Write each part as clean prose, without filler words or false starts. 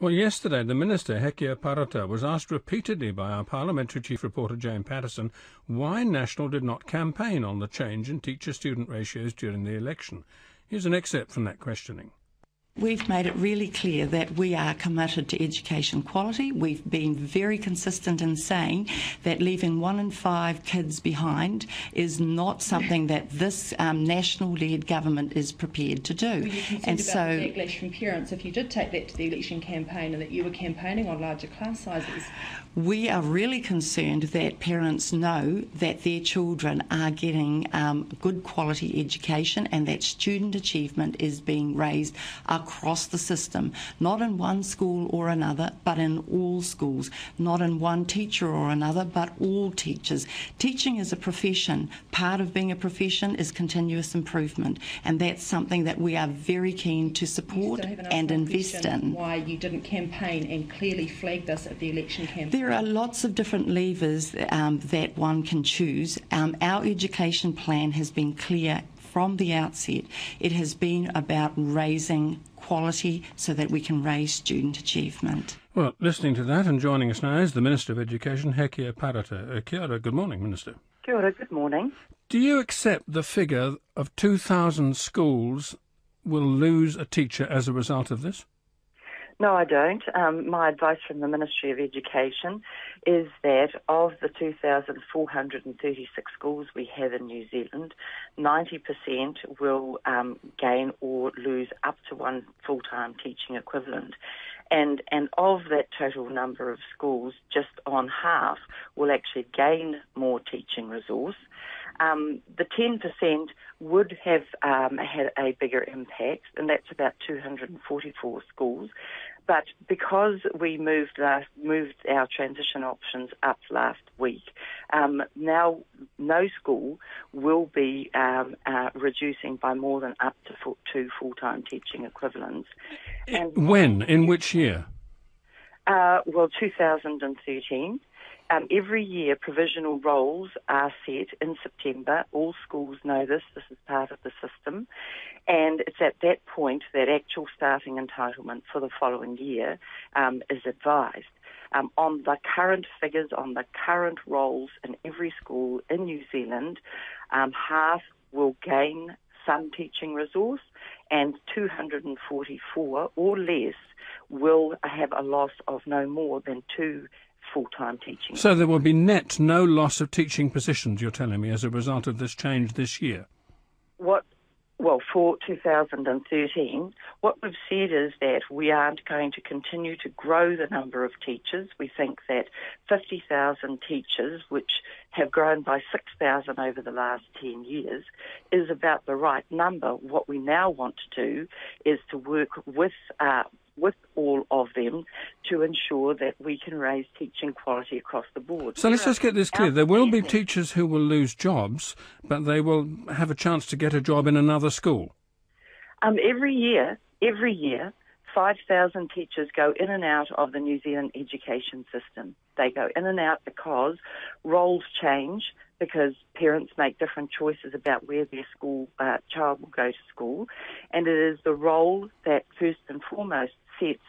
Well, yesterday the Minister, Hekia Parata, was asked repeatedly by our Parliamentary Chief Reporter Jane Patterson why National did not campaign on the change in teacher-student ratios during the election. Here's an excerpt from that questioning. We've made it really clear that we are committed to education quality. We've been very consistent in saying that leaving 1 in 5 kids behind is not something that this national-led government is prepared to do. Were you concerned about the backlash from parents if you did take that to the election campaign and that you were campaigning on larger class sizes? We are really concerned that parents know that their children are getting good quality education and that student achievement is being raised across the system, not in one school or another, but in all schools, not in one teacher or another, but all teachers. Teaching is a profession. Part of being a profession is continuous improvement, and that's something that we are very keen to support and invest in. Why you didn't campaign and clearly flag this at the election campaign? There are lots of different levers that one can choose. Our education plan has been clear from the outset. It has been about raising quality so that we can raise student achievement. Well, listening to that and joining us now is the Minister of Education, Hekia Parata. Kia ora, good morning, Minister. Kia ora, good morning. Do you accept the figure of 2,000 schools will lose a teacher as a result of this? No, I don't. My advice from the Ministry of Education is that of the 2,436 schools we have in New Zealand, 90% will gain or lose up to 1 full-time teaching equivalent. And of that total number of schools, just on half will actually gain more teaching resource. The 10% would have had a bigger impact, and that's about 244 schools. But because we moved our transition options up last week, now no school will be reducing by more than up to 2 full-time teaching equivalents. And when? In which year? 2013. Every year, provisional roles are set in September. All schools know this. This is part of the system. And it's at that point that actual starting entitlement for the following year is advised. On the current figures, on the current roles in every school in New Zealand, half will gain some teaching resource and 244 or less will have a loss of no more than 2 full-time teaching. So there will be net no loss of teaching positions, you're telling me, as a result of this change this year? Well, for 2013, what we've said is that we aren't going to continue to grow the number of teachers. We think that 50,000 teachers, which have grown by 6,000 over the last 10 years, is about the right number. What we now want to do is to work with all of them to ensure that we can raise teaching quality across the board. So let's just get this clear. There will be teachers who will lose jobs, but they will have a chance to get a job in another school. Every year, 5,000 teachers go in and out of the New Zealand education system. They go in and out because roles change, because parents make different choices about where their child will go to school, and it is the role that first and foremost sets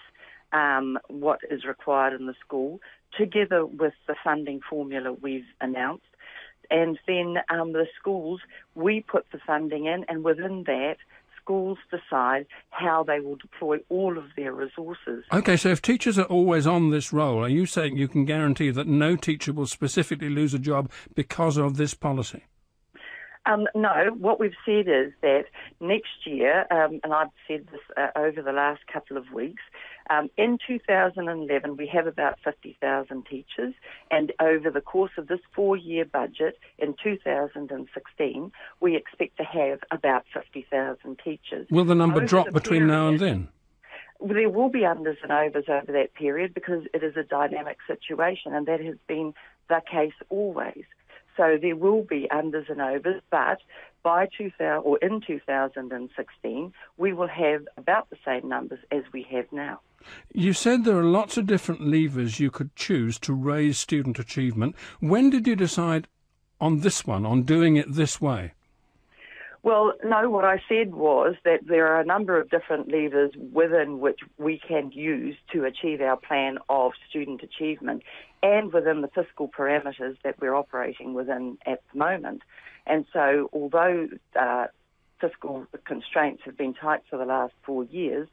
what is required in the school, together with the funding formula we've announced. And then the schools, we put the funding in, and within that, schools decide how they will deploy all of their resources. OK, so if teachers are always on this role, are you saying you can guarantee that no teacher will specifically lose a job because of this policy? No, what we've said is that next year, and I've said this over the last couple of weeks, in 2011 we have about 50,000 teachers, and over the course of this 4-year budget in 2016 we expect to have about 50,000 teachers. Will the number drop between now and then? There will be unders and overs over that period because it is a dynamic situation, and that has been the case always. So there will be unders and overs, but in 2016, we will have about the same numbers as we have now. You said there are lots of different levers you could choose to raise student achievement. When did you decide on this one, on doing it this way? Well, no, what I said was that there are a number of different levers within which we can use to achieve our plan of student achievement and within the fiscal parameters that we're operating within at the moment. And so although fiscal constraints have been tight for the last 4 years,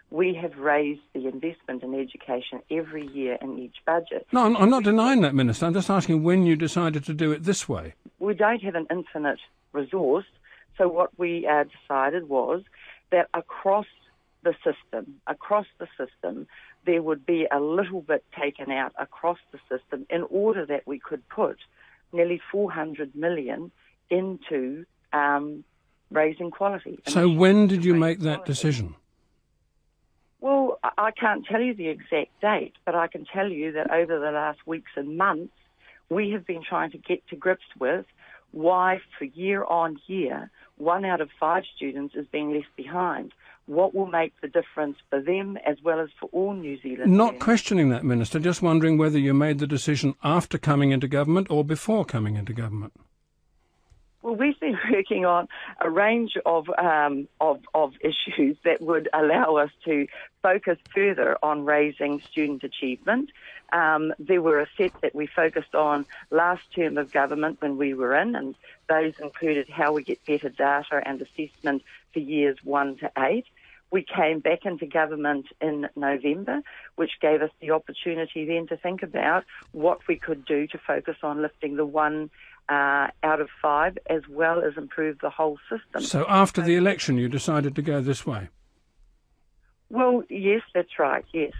we have raised the investment in education every year in each budget. No, I'm not denying that, Minister. I'm just asking when you decided to do it this way. We don't have an infinite resource. So what we decided was that across the system, there would be a little bit taken out across the system in order that we could put nearly $400 million into raising quality. So when did you make that decision? Well, I can't tell you the exact date, but I can tell you that over the last weeks and months, we have been trying to get to grips with why, for year on year, 1 out of 5 students is being left behind. What will make the difference for them as well as for all New Zealanders? Not questioning that, Minister, just wondering whether you made the decision after coming into government or before coming into government. Well, we've been working on a range of issues that would allow us to focus further on raising student achievement. There were a set that we focused on last term of government when we were in, and those included how we get better data and assessment for years 1 to 8. We came back into government in November, which gave us the opportunity then to think about what we could do to focus on lifting the 1 out of 5 as well as improve the whole system. So after the election you decided to go this way? Well, yes, that's right, yes.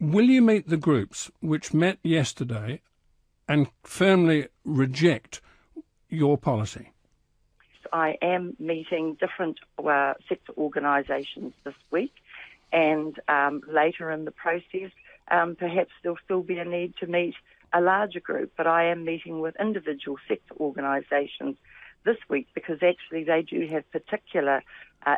Will you meet the groups which met yesterday and firmly reject your policy? I am meeting different sector organisations this week, and later in the process, perhaps there'll still be a need to meet a larger group, but I am meeting with individual sector organisations this week because actually they do have particular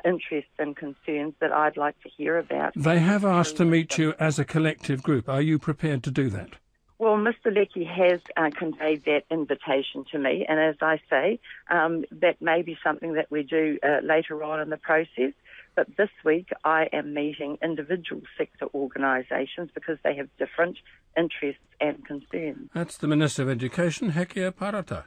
interests and concerns that I'd like to hear about. They have asked to meet you as a collective group. Are you prepared to do that? Well, Mr. Leckie has conveyed that invitation to me, and as I say, that may be something that we do later on in the process. But this week I am meeting individual sector organisations because they have different interests and concerns. That's the Minister of Education, Hekia Parata.